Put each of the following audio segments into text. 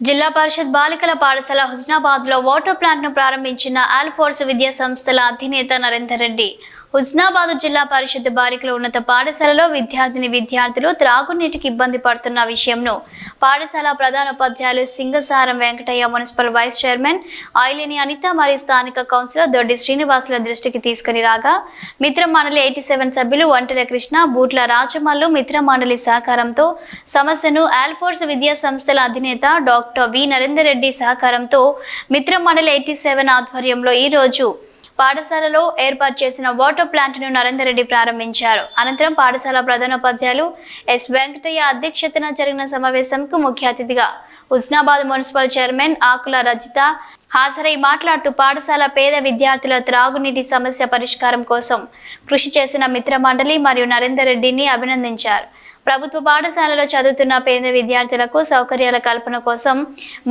జిల్లా పరిషత్ బాలికల పాఠశాల హుస్నాబాద్ లో వాటర్ ప్లాంట్ ను ప్రారంభించిన ఆల్ఫోర్స్ విద్యా సంస్థల అధినేత నరేందర్ రెడ్డి హుస్నాబాద్ జిల్లా పరిషత్ బాలికల ఉన్నత పాఠశాలలో విద్యార్థులు త్రాగునీటికి ఇబ్బంది పడుతున్న విషయంను పాఠశాల ప్రధానోపాధ్యాయులు Singasaram Venkataiah, municipal vice chairman Aileni Anitha మరియు స్థానిక కౌన్సిలర్ దొడ్డి శ్రీనివాసుల దృష్టికి తీసుకుని రాగా మిత్ర మండలి 87 సభ్యులు వంటల కృష్ణ, బూట్ల రాజమల్లు మిత్ర మండలి సహకారంతో సమస్యను ఆల్ఫోర్స్ విద్యా సంస్థల అధినేత డాక్టర్ వి నరేందర్ రెడ్డి సహకారంతో మిత్ర మండలి 87 ఆధ్వర్యంలో ఈ రోజు పాఠశాలలో ఏర్పాటు చేసిన వాటర్ ప్లాంట్ ను నరేందర్ రెడ్డి ప్రారంభించారు. అనంతరం పాఠశాల ప్రధానోపాధ్యాయులు ఎస్ వెంకటయ్య అధ్యక్షతన జరిగిన సమావేశంకు ముఖ్య అతిథిగా హుస్నాబాద్ మున్సిపల్ చైర్మన్ ఆకుల రజిత హాజరై మాట్లాడుతూ పాఠశాల పేద విద్యార్థుల త్రాగునీటి సమస్య పరిష్కారం కోసం కృషి చేసిన మిత్ర మండలి మరియు నరేందర్ రెడ్డిని అభినందించారు. ప్రభుత్వ పాఠశాలలో చదువుతున్న పేద విద్యార్థులకు సౌకర్యాల కల్పన కోసం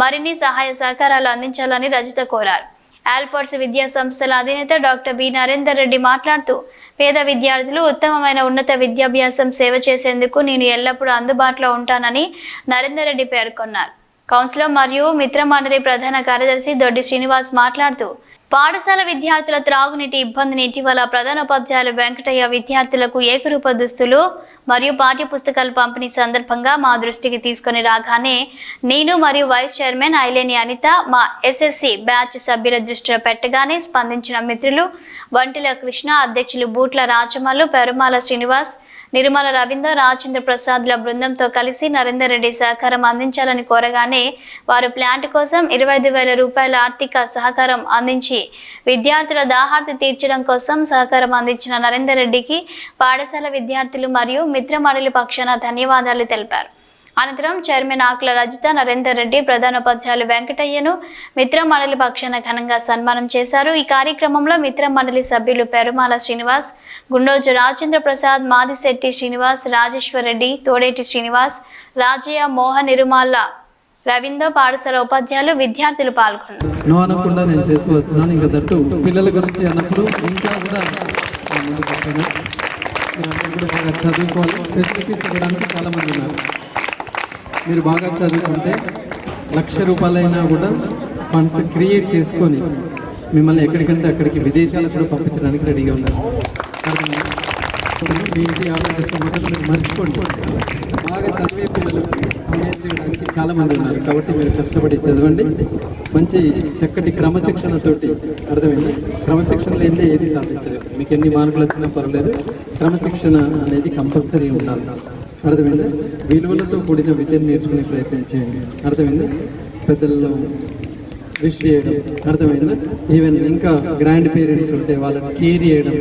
మరిన్ని సహాయ సహకారాలు అందించాలని రజిత కోరారు. ఆల్ఫోర్స్ విద్యా సంస్థల అధినేత డాక్టర్ బి నరేందర్ రెడ్డి మాట్లాడుతూ పేద విద్యార్థులు ఉత్తమమైన ఉన్నత విద్యాభ్యాసం సేవ చేసేందుకు నేను ఎల్లప్పుడూ అందుబాటులో ఉంటానని నరేందర్ రెడ్డి పేర్కొన్నారు. కౌన్సిలర్ మరియు మిత్ర మండలి ప్రధాన కార్యదర్శి దొడ్డి శ్రీనివాస్ మాట్లాడుతూ పాఠశాల విద్యార్థుల త్రాగునీటి ఇబ్బందిని ఇటీవల ప్రధానోపాధ్యాయులు వెంకటయ్య విద్యార్థులకు ఏకరూప దుస్తులు మరియు పాఠ్య పుస్తకాల పంపిణీ సందర్భంగా మా దృష్టికి తీసుకుని రాగానే నేను మరియు వైస్ చైర్మన్ ఐలేని అనిత మా ఎస్ఎస్సి బ్యాచ్ సభ్యుల దృష్టిలో పెట్టగానే స్పందించిన మిత్రులు వంటల కృష్ణ, అధ్యక్షులు బూట్ల రాజమల్లు, పెరుమాల శ్రీనివాస్, నిర్మల రవీందర్, రాజేంద్ర ప్రసాద్ల బృందంతో కలిసి నరేందర్ రెడ్డి సహకారం అందించాలని కోరగానే వారు ప్లాంట్ కోసం 25,000 రూపాయల ఆర్థిక సహకారం అందించి విద్యార్థుల దాహార్తి తీర్చడం కోసం సహకారం అందించిన నరేందర్ రెడ్డికి పాఠశాల విద్యార్థులు మరియు మిత్ర మండలి పక్షాన ధన్యవాదాలు తెలిపారు. అనంతరం చైర్మన్ ఆకుల రజిత నరేందర్ రెడ్డి ప్రధానోపాధ్యాయులు వెంకటయ్యను మిత్ర మండలి పక్షాన ఘనంగా సన్మానం చేశారు. ఈ కార్యక్రమంలో మిత్ర మండలి సభ్యులు పెరుమాల శ్రీనివాస్, గుండోజు రాజేంద్ర ప్రసాద్, మాదిశెట్టి శ్రీనివాస్, రాజేశ్వర్ రెడ్డి, తోడేటి శ్రీనివాస్, రాజయ్య, మోహన్, నిర్మల రవీంద్ర, పాఠశాల ఉపాధ్యాయులు, విద్యార్థులు పాల్గొన్నారు. మీరు బాగా చదువుకుంటే 1,00,000 రూపాయలైనా కూడా ఫండ్స్ క్రియేట్ చేసుకొని మిమ్మల్ని ఎక్కడికంటే అక్కడికి విదేశాలకు కూడా పంపించడానికి రెడీగా ఉన్నారు. మీ ఇంటి ఆలోచిస్తున్నట్టు మీరు మర్చిపోండి. బాగా చదివే పిల్లలకు సహాయం చేయడానికి చాలామంది ఉన్నారు. కాబట్టి మీరు కష్టపడి చదవండి. మంచి చక్కటి క్రమశిక్షణతోటి, అర్థమైంది, క్రమశిక్షణ లేదే ఏది సాధించలేదు. మీకు ఎన్ని మార్కులు వచ్చినా పర్వాలేదు, క్రమశిక్షణ అనేది కంపల్సరీ ఉండాలి. అర్థమైందా? విలువలతో కూడిన విద్యను నేర్చుకునే ప్రయత్నం చేయండి. అర్థమైందా? పెద్దలలో విష్ చేయడం, అర్థమైందా? ఈవెన్ ఇంకా గ్రాండ్ పేరెంట్స్ ఉంటే వాళ్ళని కేర్ చేయడం,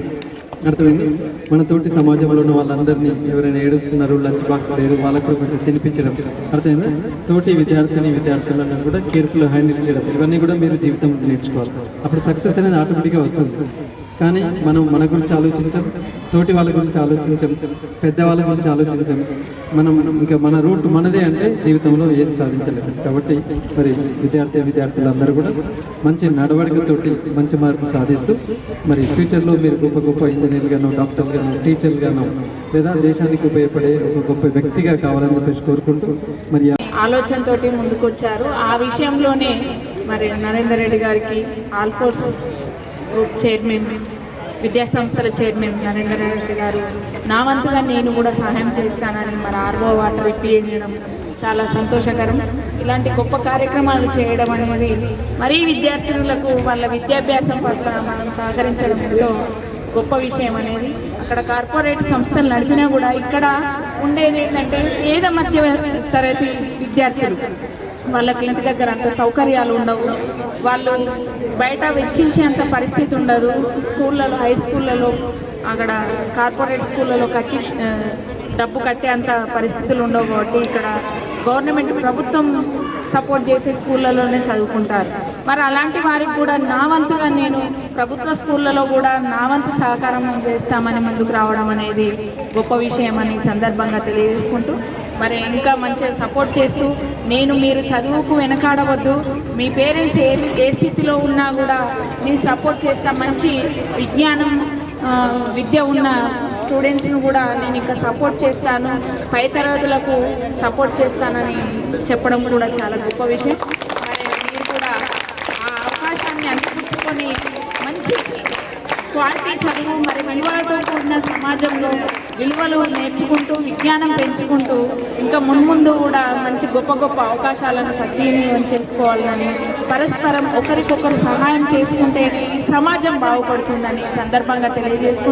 అర్థమైంది. మనతోటి సమాజంలో ఉన్న వాళ్ళందరినీ ఎవరైనా ఏడుస్తున్నారు, లంచ్ బాక్స్ లేరు, వాళ్ళకు కొంచెం తినిపించడం, అర్థమైందా? తోటి విద్యార్థులను కూడా కేర్ఫుల్ హ్యాండిల్ చేయడం, ఇవన్నీ కూడా మీరు జీవితం నేర్చుకోవాలి. అప్పుడు సక్సెస్ అనేది ఆటోమేటిక్గా వస్తుంది. కానీ మనం మన గురించి ఆలోచించాం, తోటి వాళ్ళ గురించి ఆలోచించాం, పెద్దవాళ్ళ గురించి ఆలోచించాం. మనం ఇంకా మన రూట్ మనదే అంటే జీవితంలో ఏది సాధించలేదు. కాబట్టి మరి విద్యార్థులందరూ కూడా మంచి నడవడికతోటి మంచి మార్పు సాధిస్తూ మరి ఫ్యూచర్లో మీరు గొప్ప ఇంజనీర్గానో, డాక్టర్గానో, టీచర్గానో లేదా దేశానికి ఉపయోగపడే ఒక గొప్ప వ్యక్తిగా కావాలని చెప్పేసి కోరుకుంటూ మరి ఆలోచనతో ముందుకు వచ్చారు. ఆ విషయంలోనే మరి నరేందర్ రెడ్డి గారికి ఆల్ఫోర్స్ గ్రూప్ చైర్మన్, విద్యాసంస్థల చైర్మన్ నరేందర్ రెడ్డి గారు నా వంతుగా నేను కూడా సహాయం చేస్తానని మరి ఆర్ఓ వాటర్ ఇప్పించడం చాలా సంతోషకరం. ఇలాంటి గొప్ప కార్యక్రమాలు చేయడం అనేది మరీ విద్యార్థులకు వాళ్ళ విద్యాభ్యాసం పట్ల మనం సహకరించడంలో గొప్ప విషయం అనేది. అక్కడ కార్పొరేట్ సంస్థలు నడిపినా కూడా ఇక్కడ ఉండేది ఏంటంటే పేద మధ్య తరగతి విద్యార్థులు, వాళ్ళకి ఇంటి దగ్గర అంత సౌకర్యాలు ఉండవు, వాళ్ళు బయట వెచ్చించేంత పరిస్థితి ఉండదు. స్కూళ్ళలో, హై స్కూళ్ళలో, అక్కడ కార్పొరేట్ స్కూళ్ళలో డబ్బు కట్టే అంత పరిస్థితులు ఉండవు. కాబట్టి ఇక్కడ గవర్నమెంట్, ప్రభుత్వం సపోర్ట్ చేసే స్కూళ్ళలోనే చదువుకుంటారు. మరి అలాంటి వారికి కూడా నా వంతుగా నేను ప్రభుత్వ స్కూళ్ళలో కూడా నా వంతు సహకారం చేస్తామని ముందుకు రావడం అనేది గొప్ప విషయం అని సందర్భంగా తెలియజేసుకుంటూ మరి ఇంకా మంచిగా సపోర్ట్ చేస్తూ మీరు చదువుకు వెనకాడవద్దు, మీ పేరెంట్స్ ఏ స్థితిలో ఉన్నా కూడా నేను సపోర్ట్ చేస్తా, మంచి విజ్ఞానం విద్య ఉన్న స్టూడెంట్స్ను కూడా నేను ఇంకా సపోర్ట్ చేస్తాను, పై తరగతులకు సపోర్ట్ చేస్తానని చెప్పడం కూడా చాలా గొప్ప విషయం. మరి మీరు కూడా ఆ అవకాశాన్ని అందిపుచ్చుకొని మంచి క్వాలిటీ చదువు మరి విలువలతో కూడిన సమాజంలో విలువలు నేర్చుకుంటూ విజ్ఞానం పెంచుకుంటూ ఇంకా మున్ముందు కూడా మంచి గొప్ప గొప్ప అవకాశాలను సద్వినియోగం చేసుకోవాలని, పరస్పరం ఒకరికొకరు సహాయం చేసుకుంటే ఈ సమాజం బాగుపడుతుందని సందర్భంగా తెలియజేసుకుంటూ